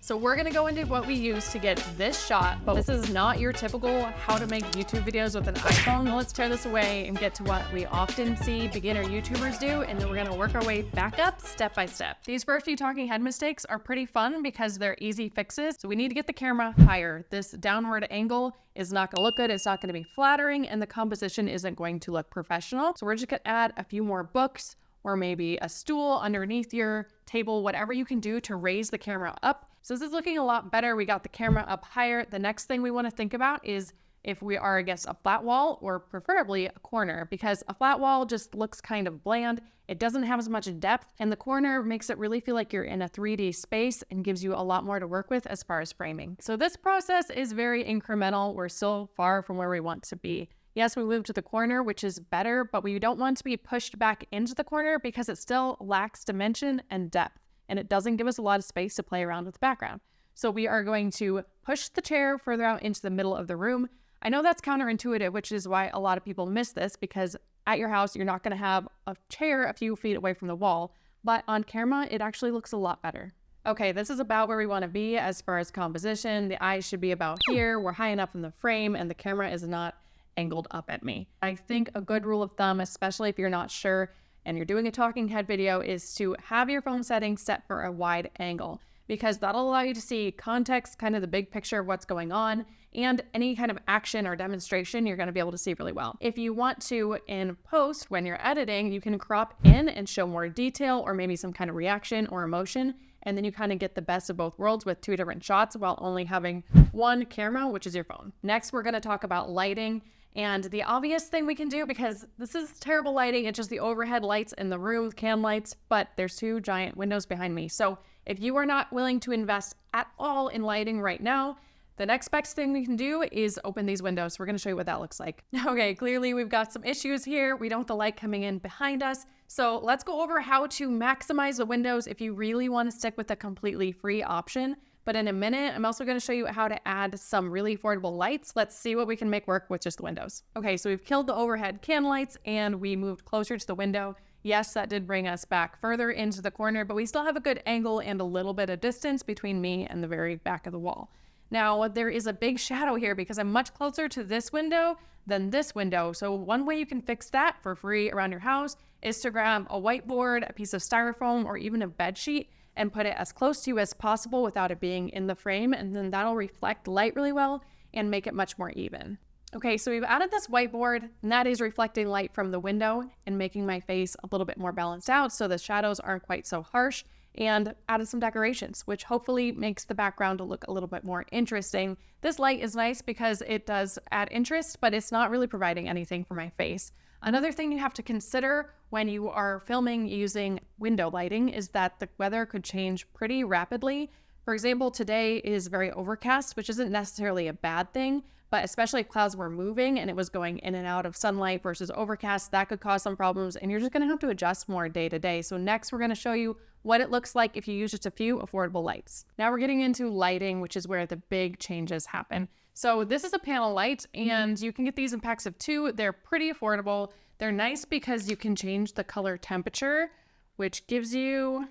So we're gonna go into what we use to get this shot, but this is not your typical how to make YouTube videos with an iPhone. Let's tear this away and get to what we often see beginner YouTubers do, and then we're gonna work our way back up step by step. These first few talking head mistakes are pretty fun because they're easy fixes. So we need to get the camera higher. This downward angle is not gonna look good, it's not gonna be flattering, and the composition isn't going to look professional. So we're just gonna add a few more books or maybe a stool underneath your table, whatever you can do to raise the camera up. So this is looking a lot better. We got the camera up higher. The next thing we want to think about is if we are against a flat wall or preferably a corner, because a flat wall just looks kind of bland. It doesn't have as much depth, and the corner makes it really feel like you're in a 3D space and gives you a lot more to work with as far as framing. So this process is very incremental. We're still far from where we want to be. Yes, we moved to the corner, which is better, but we don't want to be pushed back into the corner because it still lacks dimension and depth, and it doesn't give us a lot of space to play around with the background. So we are going to push the chair further out into the middle of the room. I know that's counterintuitive, which is why a lot of people miss this, because at your house, you're not going to have a chair a few feet away from the wall, but on camera, it actually looks a lot better. Okay, this is about where we want to be as far as composition. The eyes should be about here. We're high enough in the frame, and the camera is not angled up at me. I think a good rule of thumb, especially if you're not sure and you're doing a talking head video, is to have your phone settings set for a wide angle, because that'll allow you to see context, kind of the big picture of what's going on, and any kind of action or demonstration you're going to be able to see really well. If you want to, in post, when you're editing, you can crop in and show more detail or maybe some kind of reaction or emotion, and then you kind of get the best of both worlds with two different shots while only having one camera, which is your phone. Next, we're going to talk about lighting. And the obvious thing we can do, because this is terrible lighting, it's just the overhead lights in the room, can lights, but there's two giant windows behind me. So if you are not willing to invest at all in lighting right now, the next best thing we can do is open these windows. We're going to show you what that looks like. Okay, clearly we've got some issues here. We don't want the light coming in behind us. So let's go over how to maximize the windows if you really want to stick with a completely free option. But in a minute, I'm also going to show you how to add some really affordable lights. Let's see what we can make work with just the windows. Okay, so we've killed the overhead can lights and we moved closer to the window. Yes, that did bring us back further into the corner, but we still have a good angle and a little bit of distance between me and the very back of the wall. Now, there is a big shadow here because I'm much closer to this window than this window. So one way you can fix that for free around your house is to grab a whiteboard, a piece of styrofoam, or even a bed sheet, and put it as close to you as possible without it being in the frame, and then that'll reflect light really well and make it much more even. Okay, so we've added this whiteboard, and that is reflecting light from the window and making my face a little bit more balanced out so the shadows aren't quite so harsh, and added some decorations, which hopefully makes the background look a little bit more interesting. This light is nice because it does add interest, but it's not really providing anything for my face. Another thing you have to consider when you are filming using window lighting is that the weather could change pretty rapidly. For example, today is very overcast, which isn't necessarily a bad thing, but especially if clouds were moving and it was going in and out of sunlight versus overcast, that could cause some problems, and you're just gonna have to adjust more day to day. So next we're gonna show you what it looks like if you use just a few affordable lights. Now we're getting into lighting, which is where the big changes happen. So this is a panel light, and you can get these in packs of 2. They're pretty affordable. They're nice because you can change the color temperature, which gives you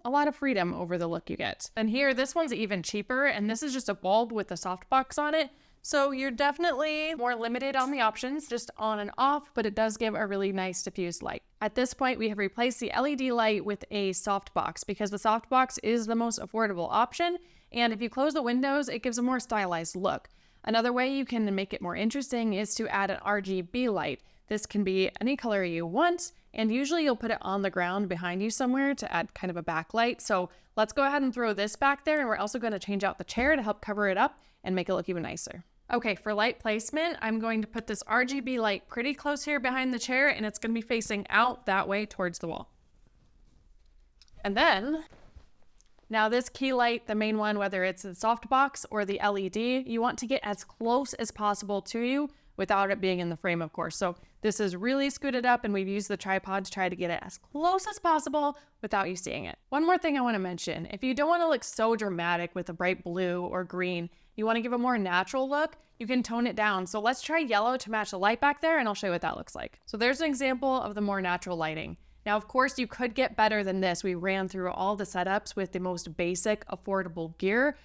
a lot of freedom over the look you get. And here, this one's even cheaper, and this is just a bulb with a softbox on it. So you're definitely more limited on the options, just on and off, but it does give a really nice diffused light. At this point, we have replaced the LED light with a softbox because the softbox is the most affordable option. And if you close the windows, it gives a more stylized look. Another way you can make it more interesting is to add an RGB light. This can be any color you want, and usually you'll put it on the ground behind you somewhere to add kind of a backlight. So let's go ahead and throw this back there, and we're also going to change out the chair to help cover it up and make it look even nicer. Okay, for light placement, I'm going to put this RGB light pretty close here behind the chair, and it's going to be facing out that way towards the wall. And then, now this key light, the main one, whether it's the softbox or the LED, you want to get as close as possible to you without it being in the frame, of course. So this is really scooted up, and we've used the tripod to try to get it as close as possible without you seeing it. One more thing I want to mention, if you don't want to look so dramatic with a bright blue or green, you want to give a more natural look, you can tone it down. So let's try yellow to match the light back there, and I'll show you what that looks like. So there's an example of the more natural lighting. Now, of course, you could get better than this. We ran through all the setups with the most basic, affordable gear.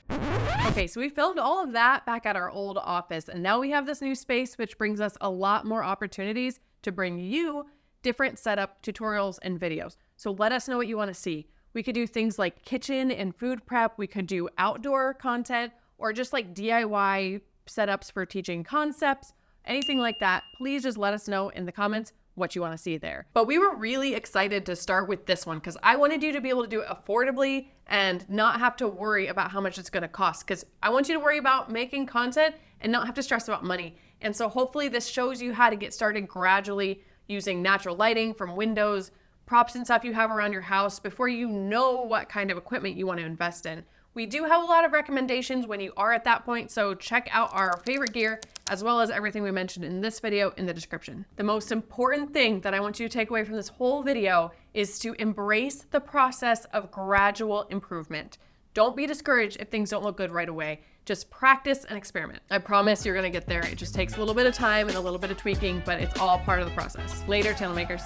Okay, so we filmed all of that back at our old office, and now we have this new space, which brings us a lot more opportunities to bring you different setup tutorials and videos. So let us know what you want to see. We could do things like kitchen and food prep. We could do outdoor content or just like DIY setups for teaching concepts, anything like that. Please just let us know in the comments what you want to see there. But we were really excited to start with this one because I wanted you to be able to do it affordably and not have to worry about how much it's going to cost, because I want you to worry about making content and not have to stress about money. And so hopefully this shows you how to get started gradually using natural lighting from windows, props and stuff you have around your house before you know what kind of equipment you want to invest in. We do have a lot of recommendations when you are at that point, so check out our favorite gear as well as everything we mentioned in this video in the description. The most important thing that I want you to take away from this whole video is to embrace the process of gradual improvement. Don't be discouraged if things don't look good right away. Just practice and experiment. I promise you're gonna get there. It just takes a little bit of time and a little bit of tweaking, but it's all part of the process. Later, channel makers.